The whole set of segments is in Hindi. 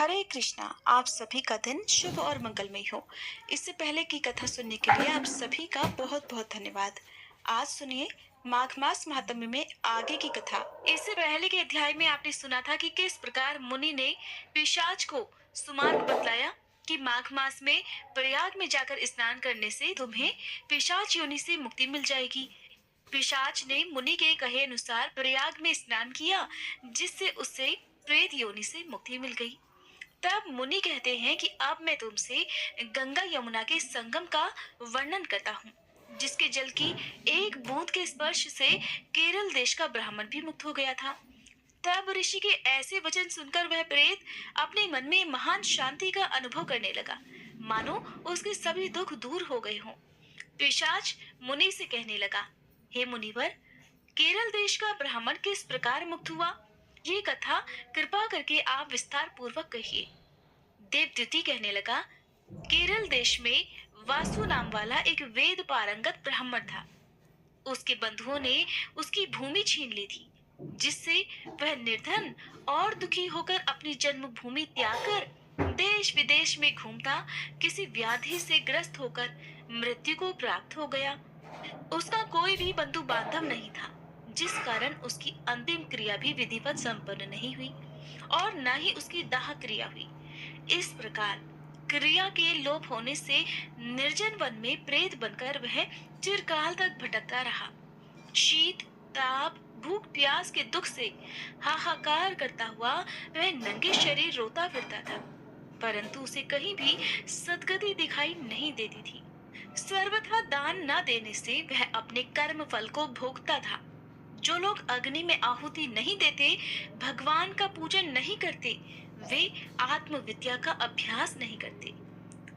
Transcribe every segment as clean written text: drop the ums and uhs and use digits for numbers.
हरे कृष्णा। आप सभी का दिन शुभ और मंगलमय हो। इससे पहले की कथा सुनने के लिए आप सभी का बहुत बहुत धन्यवाद। आज सुनिए माघ मास महात्म्य में आगे की कथा। इससे पहले के अध्याय में आपने सुना था कि किस प्रकार मुनि ने पिशाच को सुमार्ग बतलाया कि माघ मास में प्रयाग में जाकर स्नान करने से तुम्हें पिशाच योनि से मुक्ति मिल जाएगी। पिशाच ने मुनि के कहे अनुसार प्रयाग में स्नान किया, जिससे उसे प्रेत योनि से मुक्ति मिल गई। तब मुनि कहते हैं कि अब मैं तुमसे गंगा यमुना के संगम का वर्णन करता हूँ, जिसके जल की एक बूंद के स्पर्श से केरल देश का ब्राह्मण भी मुक्त हो गया था। तब ऋषि के ऐसे वचन सुनकर वह प्रेत अपने मन में महान शांति का अनुभव करने लगा, मानो उसके सभी दुख दूर हो गए हों। पिशाच मुनि से कहने लगा, हे मुनिवर, केरल देश का ब्राह्मण किस प्रकार मुक्त हुआ, ये कथा कृपा करके आप विस्तार पूर्वक कहिए। देवद्युति कहने लगा, केरल देश में वासु नाम वाला एक वेद पारंगत ब्राह्मण था। उसके बंधुओं ने उसकी भूमि छीन ली थी, जिससे वह निर्धन और दुखी होकर अपनी जन्मभूमि त्याग कर देश विदेश में घूमता किसी व्याधि से ग्रस्त होकर मृत्यु को प्राप्त हो गया। उसका कोई भी बंधु बांधव नहीं था, जिस कारण उसकी अंतिम क्रिया भी विधिवत संपन्न नहीं हुई और न ही उसकी दाह क्रिया हुई। इस प्रकार क्रिया के लोप होने से निर्जन वन में प्रेत बनकर वह चिरकाल तक भटकता रहा। शीत, ताप, भूख प्यास के दुख से हाहाकार करता हुआ वह नंगे शरीर रोता फिरता था, परंतु उसे कहीं भी सद्गति दिखाई नहीं देती थी। सर्वथा दान न देने से वह अपने कर्म फल को भोगता था। जो लोग अग्नि में आहुति नहीं देते, भगवान का पूजन नहीं करते, वे आत्म विद्या का अभ्यास नहीं करते।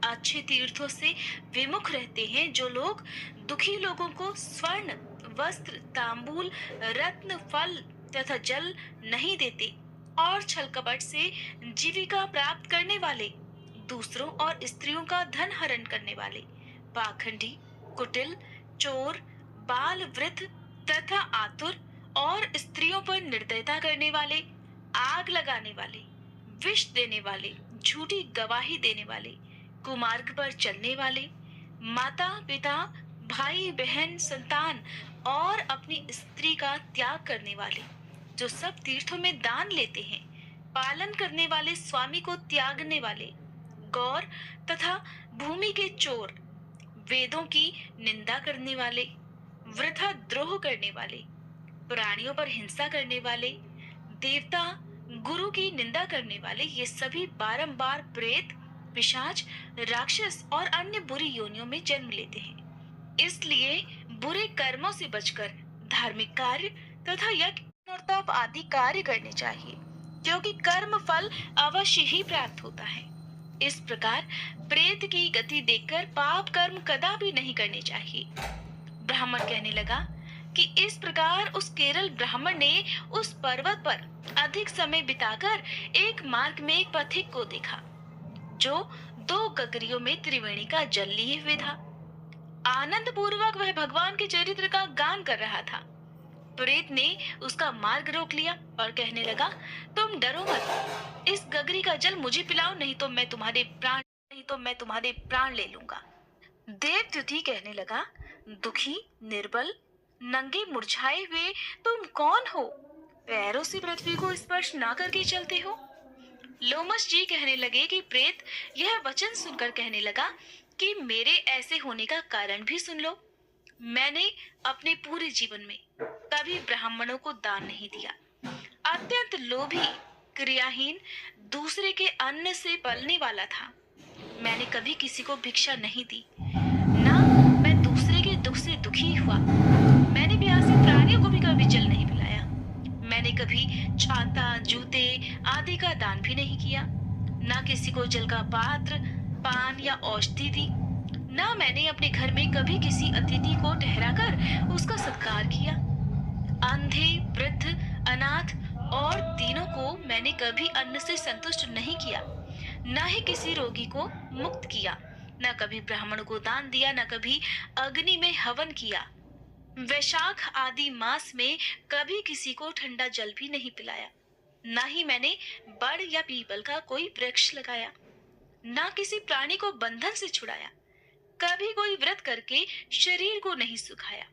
अच्छे तीर्थों से विमुख रहते हैं जो लोग दुखी लोगों को स्वर्ण, वस्त्र, तांबूल, रत्न, फल तथा जल नहीं देते और छल कपट से जीविका प्राप्त करने वाले, दूसरों और स्त्रियों का धन हरण करने वाले, पाखंडी, कुटिल, चोर, बाल वृद्ध तथा आतुर और स्त्रियों पर निर्दयता करने वाले, आग लगाने वाले, विष देने वाले, झूठी गवाही देने वाले, कुमार्ग पर चलने वाले, माता पिता, भाई बहन, संतान और अपनी स्त्री का त्याग करने वाले, जो सब तीर्थों में दान लेते हैं, पालन करने वाले, स्वामी को त्यागने वाले, गौर तथा भूमि के चोर, वेदों की निंदा करने वाले, वृथा द्रोह करने वाले, प्राणियों पर हिंसा करने वाले, देवता गुरु की निंदा करने वाले, ये सभी बारंबार प्रेत, पिशाच, राक्षस और अन्य बुरी योनियों में जन्म लेते हैं। इसलिए बुरे कर्मों से बचकर धार्मिक कार्य तथा यज्ञ और तप आदि कार्य करने चाहिए, क्योंकि कर्म फल अवश्य ही प्राप्त होता है। इस प्रकार प्रेत की गति देखकर पाप कर्म कदापि नहीं करने चाहिए। ब्राह्मण कहने लगा कि इस प्रकार उस केरल ब्राह्मण ने उस पर्वत पर अधिक समय बिताकर एक मार्ग में एक पथिक को देखा, जो 2 गगरियों में त्रिवेणी का जल लिए हुए था। आनंद पूर्वक वह भगवान के चरित्र का गान कर रहा था। प्रेत ने उसका मार्ग रोक लिया और कहने लगा, तुम डरो मत, इस गगरी का जल मुझे पिलाओ, नहीं तो मैं तुम्हारे प्राण ले लूंगा। देवद्युति कहने लगा, दुखी, निर्बल, नंगे, मुरझाए हुए तुम कौन हो? पैरों से पृथ्वी को स्पर्श ना करके चलते हो। लोमश जी कहने लगे कि प्रेत यह वचन सुनकर कहने लगा कि मेरे ऐसे होने का कारण भी सुन लो। मैंने अपने पूरे जीवन में कभी ब्राह्मणों को दान नहीं दिया। अत्यंत लोभी, क्रियाहीन, दूसरे के अन्न से पलने वाला था। मैंने कभी किसी को भिक्षा नहीं दी, ना मैं दूसरे के दुख से दुखी हुआ। मैंने प्यासे प्राणियों को भी कभी जल नहीं पिलाया। मैंने कभी छाता, जूते आदि का दान भी नहीं किया, ना किसी को जल का पात्र, पान या औषधि दी। ना मैंने अपने घर में कभी किसी अतिथि को ठहराकर उसका सत्कार किया। अंधे, वृद्ध, अनाथ और दीनों को मैंने कभी अन्न से संतुष्ट नहीं किया, ना ही किसी रोगी को मुक्त किया, ना कभी ब्राह्मण को दान दिया, ना कभी अग्नि में हवन किया। वैशाख आदि मास में कभी किसी को ठंडा जल भी नहीं पिलाया, ना ही मैंने बड़ या पीपल का कोई वृक्ष लगाया, ना किसी प्राणी को बंधन से छुड़ाया, कभी कोई व्रत करके शरीर को नहीं सुखाया।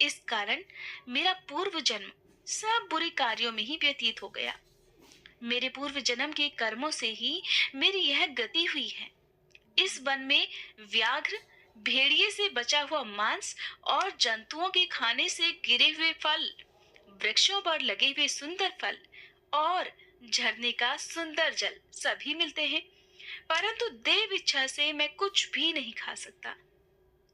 इस कारण मेरा पूर्व जन्म सब बुरे कार्यों में ही व्यतीत हो गया। मेरे पूर्व जन्म के कर्मों से ही मेरी यह गति हुई है। इस वन में व्याघ्र, भेड़िए से बचा हुआ मांस और जंतुओं के खाने से गिरे हुए फल, वृक्षों पर लगे हुए सुंदर फल और झरने का सुंदर जल सभी मिलते हैं, परंतु देव इच्छा से मैं कुछ भी नहीं खा सकता।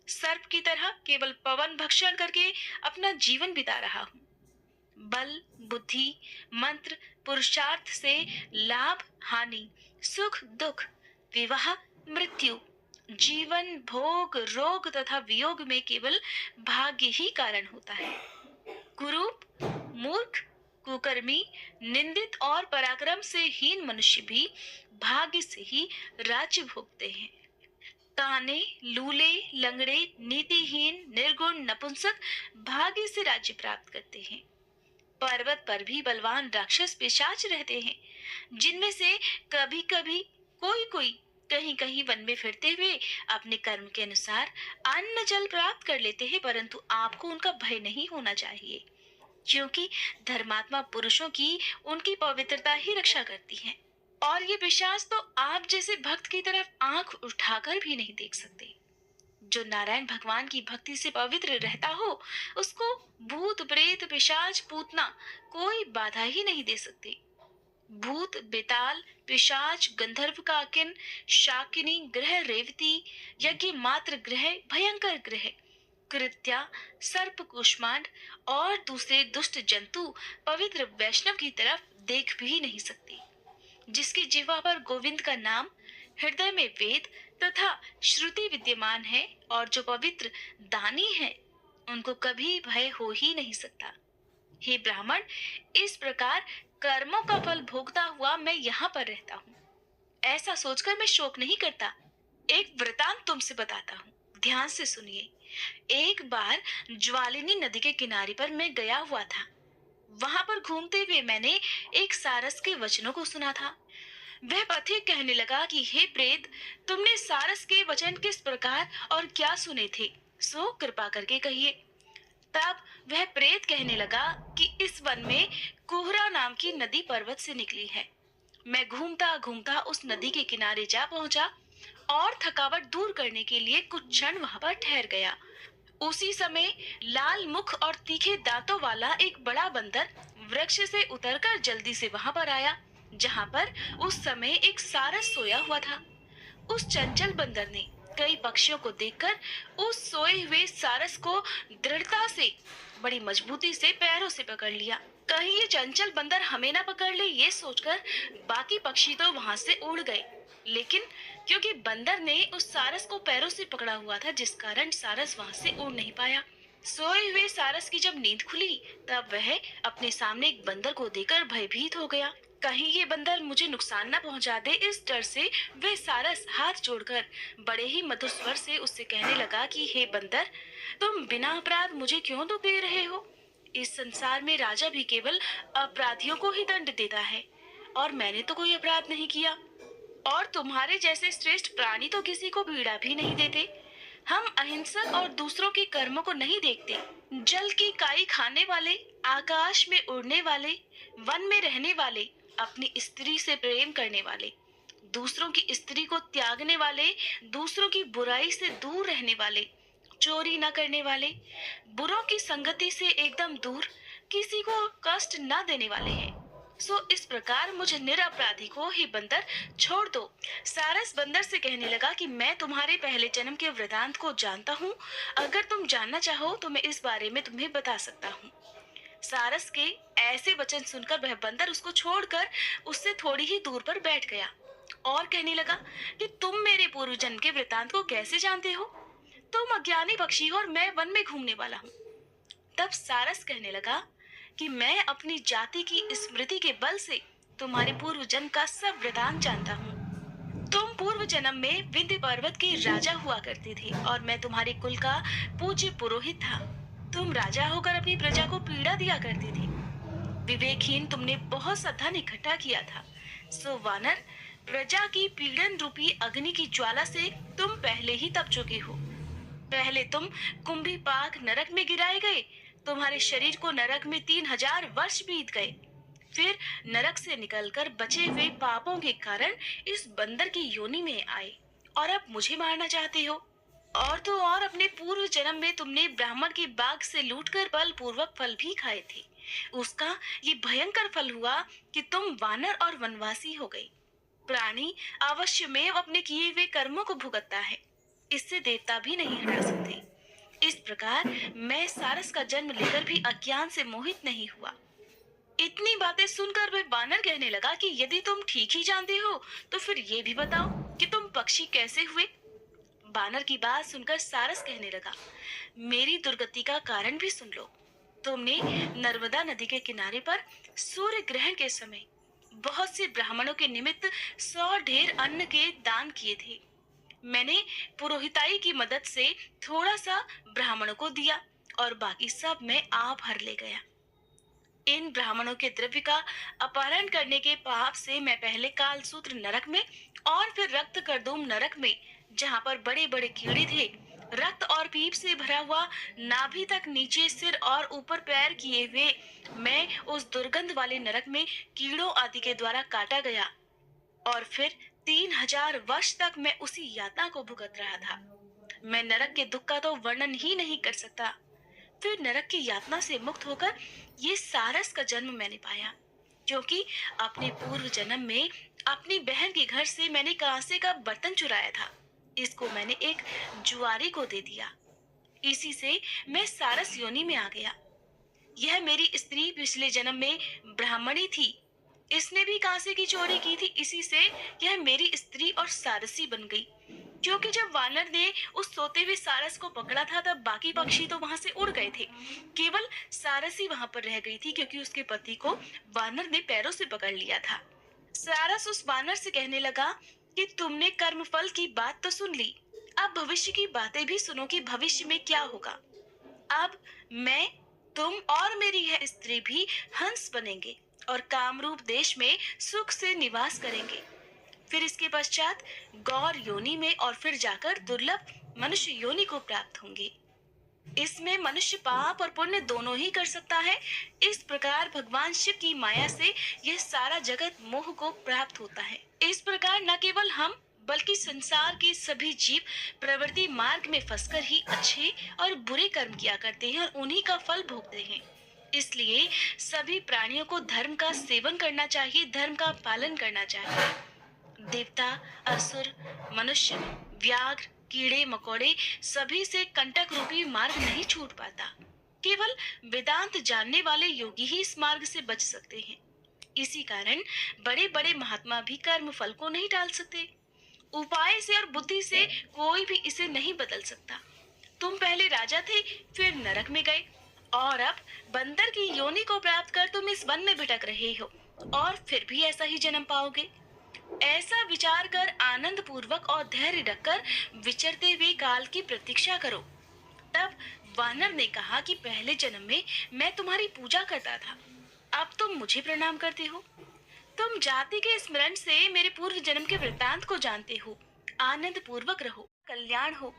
सर्प की तरह केवल पवन भक्षण करके अपना जीवन बिता रहा हूँ। बल, बुद्धि, मंत्र, पुरुषार्थ से लाभ, हानि, सुख, दुख, विवाह, मृत्यु, जीवन, भोग, रोग तथा वियोग में केवल भाग्य ही कारण होता है। कुरूप, मूर्ख, कुकर्मी, निंदित और पराक्रम से हीन मनुष्य भी भाग्य से ही राज्य भोगते हैं। काने, लूले, लंगड़े, नीतिहीन, निर्गुण, नपुंसक भाग्य से राज्य प्राप्त करते हैं। पर्वत पर भी बलवान राक्षस पिशाच रहते हैं, जिनमें से कभी कभी कोई कोई कहीं कहीं वन में फिरते हुए अपने कर्म के अनुसार अन्न जल प्राप्त कर लेते हैं, परंतु आपको उनका भय नहीं होना चाहिए, क्योंकि धर्मात्मा पुरुषों की उनकी पवित्रता ही रक्षा करती है। और ये पिशाच तो आप जैसे भक्त की तरफ आंख उठाकर भी नहीं देख सकते। जो नारायण भगवान की भक्ति से पवित्र रहता हो, उसको भूत, प्रेत, पिशाच, पूतना कोई बाधा ही नहीं दे सकते। भूत, बेताल, पिशाच, गंधर्व काकिन, शाकिनी ग्रह, रेवती, यज्ञ मात्र ग्रह, भयंकर ग्रह, कृत्या, सर्प, कुष्मांड और दूसरे दुष्ट जंतु पवित्र वैष्णव की तरफ देख भी नहीं सकते। जिसकी जिह्वा पर गोविंद का नाम, हृदय में वेद तथा श्रुति विद्यमान है और जो पवित्र दानी है, उनको कभी भय हो ही नहीं सकता। हे ब्राह्मण, इस प्रकार कर्मों का फल भोगता हुआ मैं यहाँ पर रहता हूँ। ऐसा सोचकर मैं शोक नहीं करता। एक वृतांत तुमसे बताता हूँ, ध्यान से सुनिए। एक बार ज्वालिनी नदी के किनारे पर मैं गया हुआ था। वहां पर घूमते हुए मैंने एक सारस के वचनों को सुना था। वह पथिक कहने लगा कि हे प्रेत, तुमने सारस के वचन किस प्रकार और क्या सुने थे, सो कृपा करके कहिए। तब वह प्रेत कहने लगा कि इस वन में कोहरा नाम की नदी पर्वत से निकली है। मैं घूमता घूमता उस नदी के किनारे जा पहुंचा और थकावट दूर करने के लिए कुछ क्षण वहां पर ठहर गया। उसी समय लाल मुख और तीखे दांतों वाला एक बड़ा बंदर वृक्ष से उतरकर जल्दी से वहां पर आया, जहां पर उस समय एक सारस सोया हुआ था। उस चंचल बंदर ने कई पक्षियों को देखकर उस सोए हुए सारस को दृढ़ता से, बड़ी मजबूती से पैरों से पकड़ लिया। कहीं ये चंचल बंदर हमें ना पकड़ ले, ये सोचकर बाकी पक्षी तो वहां से उड़ गए, लेकिन क्योंकि बंदर ने उस सारस को पैरों से पकड़ा हुआ था, जिस कारण सारस वहां से उड़ नहीं पाया। सोए हुए सारस की जब नींद खुली, तब वह अपने सामने एक बंदर को देखकर भयभीत हो गया। कहीं ये बंदर मुझे नुकसान न पहुंचा दे, इस डर से वह सारस हाथ जोड़कर बड़े ही मधुर स्वर से उससे कहने लगा कि हे बंदर, तुम बिना अपराध मुझे क्यों दुख दे रहे हो? इस संसार में राजा भी केवल अपराधियों को ही दंड देता है, और मैंने तो कोई अपराध नहीं किया। और तुम्हारे जैसे श्रेष्ठ प्राणी तो किसी को पीड़ा भी नहीं देते। हम अहिंसक और दूसरों के कर्मों को नहीं देखते। जल की काई खाने वाले, आकाश में उड़ने वाले, वन में रहने वाले, अपनी स्त्री से प्रेम करने वाले, दूसरों की स्त्री को त्यागने वाले, दूसरों की बुराई से दूर रहने वाले, चोरी न करने वाले, बुरों की संगति से एकदम दूर, किसी को कष्ट न देने वाले हैं। सो इस प्रकार मुझे निरपराधी को ही बंदर छोड़ दो। सारस बंदर से कहने लगा कि मैं तुम्हारे पहले जन्म के वृतांत को जानता हूँ। अगर तुम जानना चाहो तो मैं इस बारे में तुम्हें बता सकता हूँ। सारस के ऐसे वचन सुनकर वह बंदर उसको छोड़कर उससे थोड़ी ही दूर पर बैठ गया और कहने लगा कि तुम मेरे पूर्व जन्म के वृतांत को कैसे जानते हो? तुम अज्ञानी पक्षी हो और मैं वन में घूमने वाला हूँ। तब सारस कहने लगा कि मैं अपनी जाति की स्मृति के बल से तुम्हारे पूर्व जन्म का सब वृतांत जानता हूँ। तुम पूर्व जन्म में विंध्य पर्वत के राजा हुआ करते थे और मैं तुम्हारे कुल का पूज्य पुरोहित था। तुम राजा होकर अपनी प्रजा को पीड़ा दिया करते थे। विवेकहीन तुमने बहुत सा धन इकट्ठा किया था। सो वानर, प्रजा की पीड़न रूपी अग्नि की ज्वाला से तुम पहले ही तप चुके हो। पहले तुम कुंभी पाक नरक में गिराए गए। तुम्हारे शरीर को नरक में 3000 वर्ष बीत गए। फिर नरक से निकलकर बचे हुए पापों के कारण इस बंदर की योनि में आए और अब मुझे मारना चाहते हो। और तो और अपने पूर्व जन्म में तुमने ब्राह्मण की बाग से लूटकर बलपूर्वक फल भी खाए थे। उसका ये भयंकर फल हुआ कि तुम वानर और वनवासी हो गए। प्राणी अवश्य में अपने किए हुए कर्मों को भुगतता है, इससे देवता भी नहीं हटा सकते। इस प्रकार मैं सारस का जन्म लेकर भी अज्ञान से मोहित नहीं हुआ। इतनी बातें सुनकर वह बानर कहने लगा कि यदि तुम ठीक ही जानते हो तो फिर ये भी बताओ कि तुम पक्षी कैसे हुए। बानर की बात सुनकर सारस कहने लगा, मेरी दुर्गति का कारण भी सुन लो। तुमने नर्मदा नदी के किनारे पर सूर्य ग्रहण के समय बहुत से ब्राह्मणों के निमित्त 100 ढेर अन्न के दान किए थे। मैंने पुरोहिताई की मदद से थोड़ा सा ब्राह्मणों को दिया और बाकी सब मैं आप हर ले गया। इन ब्राह्मणों के द्रव्य का अपहरण करने के पाप से मैं पहले कालसूत्र नरक में और फिर रक्त करदूम नरक में, जहाँ पर बड़े बड़े कीड़े थे, रक्त और पीप से भरा हुआ नाभि तक नीचे सिर और ऊपर पैर किए हुए मैं उस दुर्गंध वाले नरक में कीड़ों आदि के द्वारा काटा गया और फिर 3000 वर्ष तक मैं उसी यातना को भुगत रहा था। मैं नरक के दुख का तो वर्णन ही नहीं कर सकता। फिर नरक की यातना से मुक्त होकर ये सारस का जन्म मैंने पाया, क्योंकि अपने पूर्व जन्म में अपनी बहन के घर से मैंने कांसे का बर्तन चुराया था। इसको मैंने एक जुआरी को दे दिया। इसी से मैं सारस योनि में आ गया। यह मेरी स्त्री पिछले जन्म में ब्राह्मणी थी। इसने भी कांसे की चोरी की थी। इसी से यह मेरी स्त्री और सारसी बन गई। क्योंकि जब वानर ने उस सोते हुए सारस को पकड़ा था तब बाकी पक्षी तो वहां से उड़ गए थे। केवल सारसी वहां पर रह गई थी, क्योंकि उसके पति को वानर ने पैरों से पकड़ लिया था। सारस उस वानर से कहने लगा कि तुमने कर्मफल की बात तो सुन ली, अब भविष्य की बातें भी सुनो कि भविष्य में क्या होगा। अब मैं, तुम और मेरी यह स्त्री भी हंस बनेंगे और कामरूप देश में सुख से निवास करेंगे। फिर इसके पश्चात गौर योनि में और फिर जाकर दुर्लभ मनुष्य योनि को प्राप्त होंगे। इसमें मनुष्य पाप और पुण्य दोनों ही कर सकता है। इस प्रकार भगवान शिव की माया से यह सारा जगत मोह को प्राप्त होता है। इस प्रकार न केवल हम बल्कि संसार के सभी जीव प्रवृत्ति मार्ग में फंसकर ही अच्छे और बुरे कर्म किया करते हैं और उन्हीं का फल भोगते हैं। इसलिए सभी प्राणियों को धर्म का सेवन करना चाहिए, धर्म का पालन करना चाहिए। देवता, असुर, मनुष्य, व्याघ्र, कीड़े मकोड़े सभी से कंटक रूपी मार्ग नहीं छूट पाता। केवल वेदांत जानने वाले योगी ही इस मार्ग से बच सकते हैं। इसी कारण बड़े बड़े महात्मा भी कर्म फल को नहीं टाल सकते। उपाय से और बुद्धि से कोई भी इसे नहीं बदल सकता। तुम पहले राजा थे, फिर नरक में गए और अब बंदर की योनि को प्राप्त कर तुम इस वन में भटक रहे हो और फिर भी ऐसा ही जन्म पाओगे। ऐसा विचार कर आनंद पूर्वक और धैर्य रखकर विचरते हुए काल की प्रतीक्षा करो। तब वानर ने कहा कि पहले जन्म में मैं तुम्हारी पूजा करता था, अब तुम मुझे प्रणाम करते हो। तुम जाति के स्मरण से मेरे पूर्व जन्म के वृत्तांत को जानते हो। आनंद पूर्वक रहो, कल्याण हो।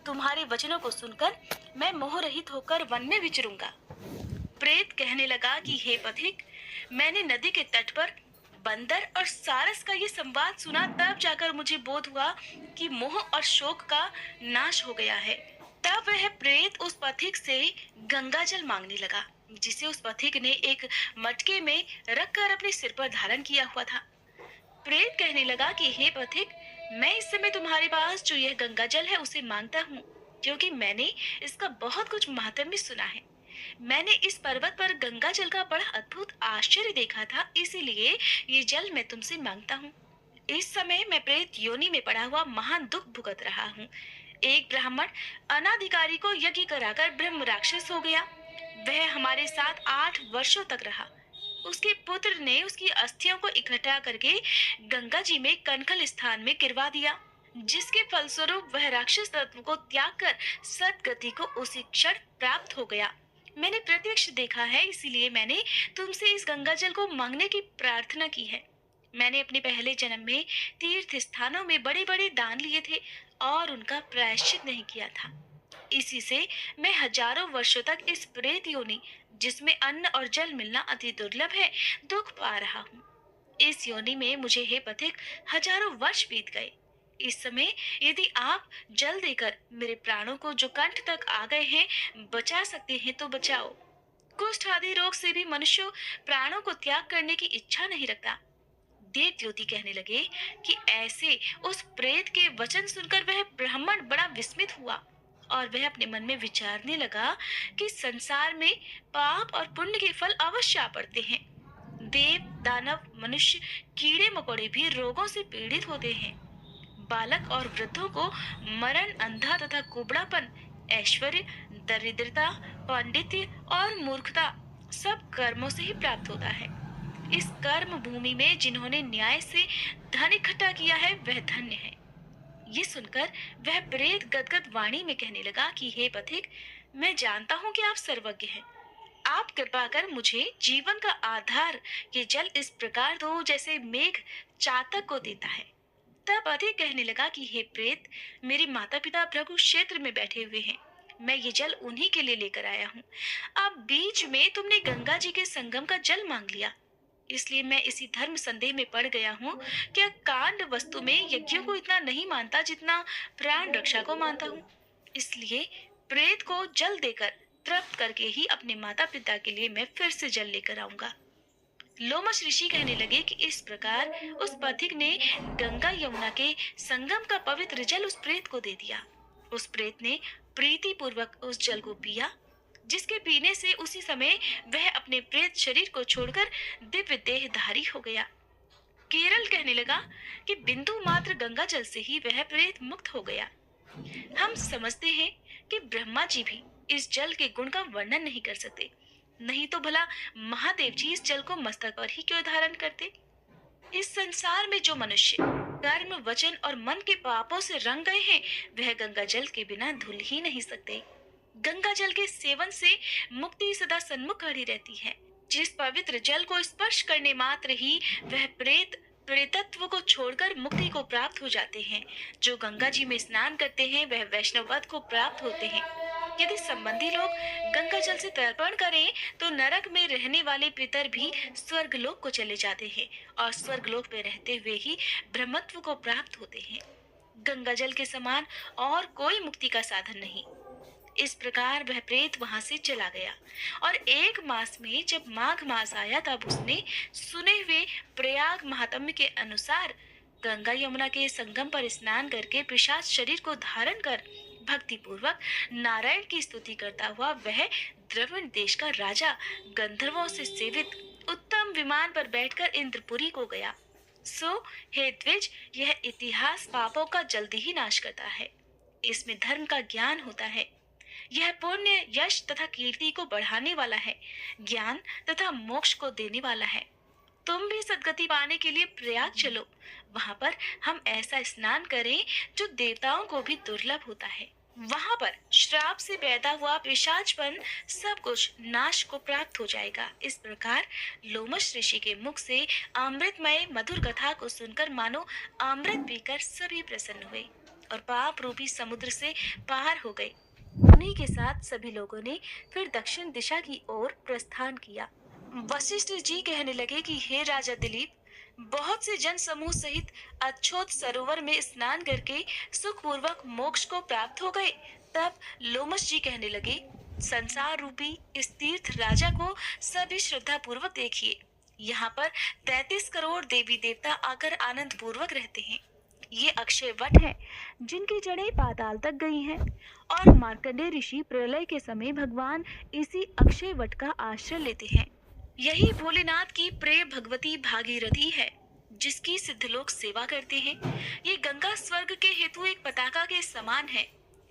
तुम्हारे वचनों को सुनकर मैं मोह रहित होकर वन में विचरूंगा। प्रेत कहने लगा कि हे पथिक, मैंने नदी के तट पर बंदर और सारस का ये संवाद सुना, तब जाकर मुझे बोध हुआ कि मोह और शोक का नाश हो गया है। तब वह प्रेत उस पथिक से गंगा जल मांगने लगा, जिसे उस पथिक ने एक मटके में रखकर अपने सिर पर धारण किया हुआ था। प्रेत कहने लगा कि हे पथिक, मैं इस समय तुम्हारे पास जो यह गंगा जल है उसे मांगता हूँ, क्योंकि मैंने इसका बहुत कुछ महात्म्य सुना है। मैंने इस पर्वत पर गंगा जल का बड़ा अद्भुत आश्चर्य देखा था, इसीलिए ये जल मैं तुमसे मांगता हूँ। इस समय मैं प्रेत योनि में पड़ा हुआ महान दुख भुगत रहा हूँ। एक ब्राह्मण अनाधिकारी को यज्ञ कराकर ब्रह्म राक्षस हो गया। वह हमारे साथ 8 वर्षों तक रहा। उसके पुत्र ने उसकी अस्थियों को इकट्ठा करके गंगा जी में कनखल स्थान में गिरवा दिया, जिसके फलस्वरूप वह राक्षस तत्व को त्याग कर सदगति को उसी क्षण प्राप्त हो गया। मैंने प्रत्यक्ष देखा है, इसीलिए मैंने तुमसे इस गंगा जल को मांगने की प्रार्थना की है। मैंने अपने पहले जन्म में तीर्थ स्थानों में बड़े बड़े दान लिए थे और उनका प्रायश्चित नहीं किया था। इसी से मैं हजारों वर्षों तक इस प्रेत योनि, जिसमें अन्न और जल मिलना अति दुर्लभ है, दुख पा रहा हूँ। इस योनि में मुझे हे पथिक हजारों वर्ष बीत गए। इस समय यदि आप जल देकर मेरे प्राणों को जो कंठ तक आ गए हैं बचा सकते हैं तो बचाओ। कुष्ठ आदि रोग से भी मनुष्य प्राणों को त्याग करने की इच्छा नहीं रखता। देव ज्योति कहने लगे कि ऐसे उस प्रेत के वचन सुनकर वह ब्राह्मण बड़ा विस्मित हुआ और वह अपने मन में विचारने लगा कि संसार में पाप और पुण्य के फल अवश्य आ पड़ते हैं। देव, दानव, मनुष्य, कीड़े मकोड़े भी रोगों से पीड़ित होते हैं। बालक और वृद्धों को मरण, अंधा तथा कुबड़ापन, ऐश्वर्य, दरिद्रता, पांडित्य और मूर्खता सब कर्मों से ही प्राप्त होता है। इस कर्म भूमि में जिन्होंने न्याय से धन इकट्ठा किया है वह धन्य है। ये सुनकर वह प्रेत गदगद वाणी में कहने लगा कि हे पथिक, मैं जानता हूँ कि आप सर्वज्ञ हैं। आप कृपा कर मुझे जीवन का आधार ये जल इस प्रकार दो जैसे मेघ चातक को देता है। तब पथिक कहने लगा कि हे प्रेत, मेरे माता पिता भृगु क्षेत्र में बैठे हुए हैं। मैं ये जल उन्हीं के लिए लेकर आया हूँ। अब बीच में तुमने गंगा जी के संगम का जल मांग लिया, इसलिए मैं इसी धर्म संदेह में पड़ गया हूँ। क्या कांड वस्तु में यज्ञों को इतना नहीं मानता जितना प्राण रक्षा को मानता हूँ। इसलिए प्रेत को जल देकर तृप्त करके ही अपने माता पिता के लिए मैं फिर से जल लेकर आऊंगा। लोमश ऋषि कहने लगे कि इस प्रकार उस पथिक ने गंगा यमुना के संगम का पवित्र जल उस प्रेत को दे दिया। उस प्रेत ने प्रीति पूर्वक उस जल को पिया, जिसके पीने से उसी समय वह अपने प्रेत शरीर को छोड़कर दिव्य देहधारी हो गया। केरल कहने लगा कि बिंदु मात्र गंगा जल से ही वह प्रेत मुक्त हो गया। हम समझते हैं कि ब्रह्मा जी भी इस जल के गुण का वर्णन नहीं कर सकते, नहीं तो भला महादेव जी इस जल को मस्तक पर ही क्यों धारण करते। इस संसार में जो मनुष्य कर्म, वचन और मन के पापों से रंग गए हैं वह गंगा जल के बिना धुल ही नहीं सकते। गंगा जल के सेवन से मुक्ति सदा सन्मुख खड़ी रहती है। जिस पवित्र जल को स्पर्श करने मात्र ही वह प्रेत प्रेतत्व को छोड़कर मुक्ति को प्राप्त हो जाते हैं। जो गंगा जी में स्नान करते हैं वह वैष्णवपद को प्राप्त होते हैं। यदि संबंधी लोग गंगा जल से तर्पण करें तो नरक में रहने वाले पितर भी स्वर्गलोक को चले जाते हैं और स्वर्गलोक में रहते हुए ही ब्रह्मत्व को प्राप्त होते हैं। गंगा जल के समान और कोई मुक्ति का साधन नहीं। इस प्रकार वह प्रेत वहां से चला गया और 1 मास में जब माघ मास आया तब उसने सुने हुए प्रयाग महात्म्य के अनुसार गंगा यमुना के संगम पर स्नान करके प्रसाद शरीर को धारण कर भक्ति पूर्वक नारायण की स्तुति करता हुआ वह द्रविड़ देश का राजा गंधर्वों से सेवित उत्तम विमान पर बैठकर इंद्रपुरी को गया। सो हे द्विज, यह इतिहास पापों का जल्दी ही नाश करता है। इसमें धर्म का ज्ञान होता है। यह पुण्य, यश तथा कीर्ति को बढ़ाने वाला है, ज्ञान तथा मोक्ष को देने वाला है। तुम भी सद्गति पाने के लिए प्रयाग चलो। वहां पर हम ऐसा स्नान करें जो देवताओं को भी दुर्लभ होता है। वहां पर श्राप से पैदा हुआ पिशाचपन सब कुछ नाश को प्राप्त हो जाएगा। इस प्रकार लोमश ऋषि के मुख से अमृतमय मधुर कथा को सुनकर मानो अमृत पीकर सभी प्रसन्न हुए और पाप रूपी समुद्र से पार हो गए। उन्हीं के साथ सभी लोगों ने फिर दक्षिण दिशा की ओर प्रस्थान किया। वशिष्ठ जी कहने लगे कि हे राजा दिलीप, बहुत से जन समूह सहित अछोत सरोवर में स्नान करके सुखपूर्वक मोक्ष को प्राप्त हो गए। तब लोमश जी कहने लगे, संसार रूपी इस तीर्थ राजा को सभी श्रद्धा पूर्वक देखिए। यहाँ पर 33 करोड़ देवी देवता आकर आनंद पूर्वक रहते हैं। ये अक्षय वट हैं, जिनकी जड़ें पाताल तक गई हैं और मार्कंडेय ऋषि प्रलय के समय भगवान इसी अक्षय वट का आश्रय लेते हैं। यही भोलेनाथ की प्रिय भगवती भागीरथी है, जिसकी सिद्धलोक सेवा करते हैं। ये गंगा स्वर्ग के हेतु एक पताका के समान है।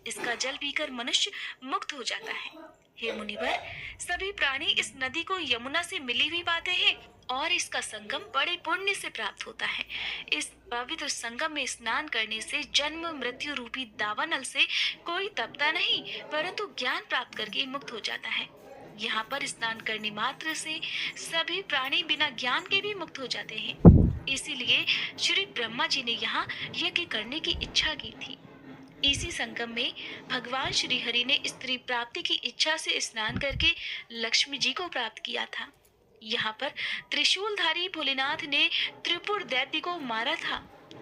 इसका जल पीकर मनुष्य मुक्त हो जाता है। हे मुनिवर, सभी प्राणी इस नदी को यमुना से मिली हुई पाते हैं और इसका संगम बड़े पुण्य से प्राप्त होता है। इस पवित्र संगम में स्नान करने से जन्म मृत्यु रूपी दावानल से कोई तपता नहीं, परंतु ज्ञान प्राप्त करके मुक्त हो जाता है। यहाँ पर स्नान करने मात्र से सभी प्राणी बिना ज्ञान के भी मुक्त हो जाते हैं। इसीलिए श्री ब्रह्मा जी ने यहाँ यज्ञ करने की इच्छा की थी। इसी संगम में भगवान श्री हरि ने स्त्री प्राप्ति की इच्छा से स्नान करके लक्ष्मी जी को प्राप्त किया था। यहाँ पर त्रिशूलधारी भोलेनाथ ने त्रिपुर दैत्य को मारा था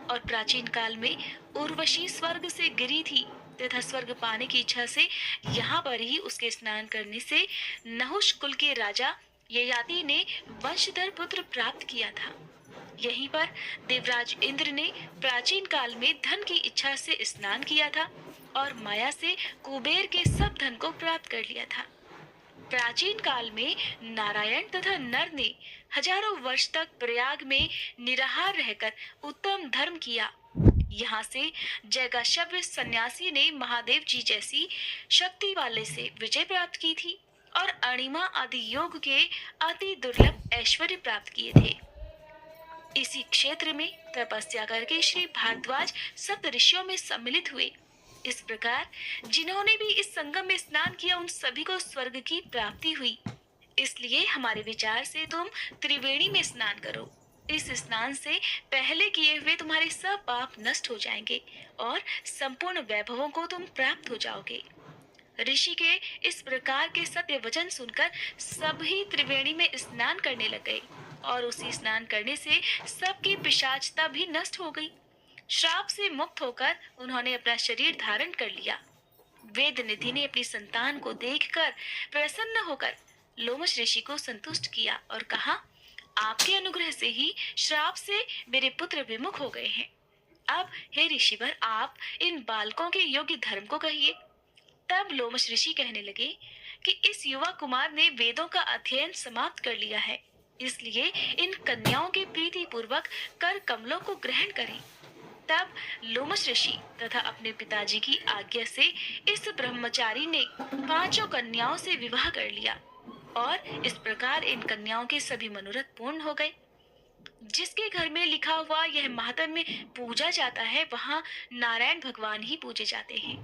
और प्राचीन काल में उर्वशी स्वर्ग से गिरी थी तथा स्वर्ग पाने की इच्छा से यहाँ पर ही उसके स्नान करने से नहुष कुल के राजा ययाति ने वंशधर पुत्र प्राप्त किया था। यहीं पर देवराज इंद्र ने प्राचीन काल में धन की इच्छा से स्नान किया था और माया से कुबेर के सब धन को प्राप्त कर लिया था। प्राचीन काल में नारायण तथा नर ने हजारों वर्ष तक प्रयाग में निराहार रहकर उत्तम धर्म किया। यहाँ से जैगाशव्य सन्यासी ने महादेव जी जैसी शक्ति वाले से विजय प्राप्त की थी और अणिमा आदि योग के अति दुर्लभ ऐश्वर्य प्राप्त किए थे। इसी क्षेत्र में तपस्या करके श्री भारद्वाज सप्त ऋषियों में सम्मिलित हुए। इस प्रकार जिन्होंने भी इस संगम में स्नान किया उन सभी को स्वर्ग की प्राप्ति हुई। इसलिए हमारे विचार से तुम त्रिवेणी में स्नान करो। इस स्नान से पहले किए हुए तुम्हारे सब पाप नष्ट हो जाएंगे और संपूर्ण वैभवों को तुम प्राप्त हो जाओगे। ऋषि के इस प्रकार के सत्य वचन सुनकर सभी त्रिवेणी में स्नान करने लग गए और उसी स्नान करने से सबकी पिशाचता भी नष्ट हो गई। श्राप से मुक्त होकर उन्होंने अपना शरीर धारण कर लिया। वेद निधि ने अपनी संतान को देखकर प्रसन्न होकर लोमश ऋषि को संतुष्ट किया और कहा, आपके अनुग्रह से ही श्राप से मेरे पुत्र विमुख हो गए हैं। अब हे ऋषिवर, आप इन बालकों के योग्य धर्म को कहिए। तब लोमश ऋषि कहने लगे कि इस युवा कुमार ने वेदों का अध्ययन समाप्त कर लिया है, इसलिए इन कन्याओं के प्रीति पूर्वक कर कमलों को ग्रहण करें। तब लोमश ऋषि तथा अपने पिताजी की आज्ञा से इस ब्रह्मचारी ने 5 कन्याओं से विवाह कर लिया और इस प्रकार इन कन्याओं के सभी मनोरथ पूर्ण हो गए। जिसके घर में लिखा हुआ यह माहात्म्य पूजा जाता है, वहाँ नारायण भगवान ही पूजे जाते हैं।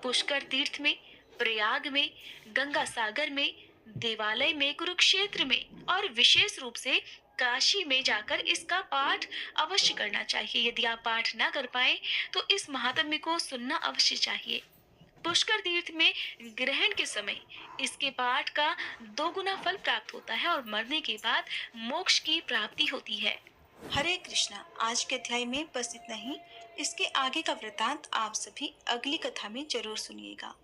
पुष्कर तीर्थ में, प्रयाग में, गंगा सागर में, देवालय में, कुरुक्षेत्र में और विशेष रूप से काशी में जाकर इसका पाठ अवश्य करना चाहिए। यदि आप पाठ ना कर पाए तो इस महात्म्य को सुनना अवश्य चाहिए। पुष्कर तीर्थ में ग्रहण के समय इसके पाठ का 2 गुना फल प्राप्त होता है और मरने के बाद मोक्ष की प्राप्ति होती है। हरे कृष्णा। आज के अध्याय में बस इतना ही। इसके आगे का वृतांत आप सभी अगली कथा में जरूर सुनिएगा।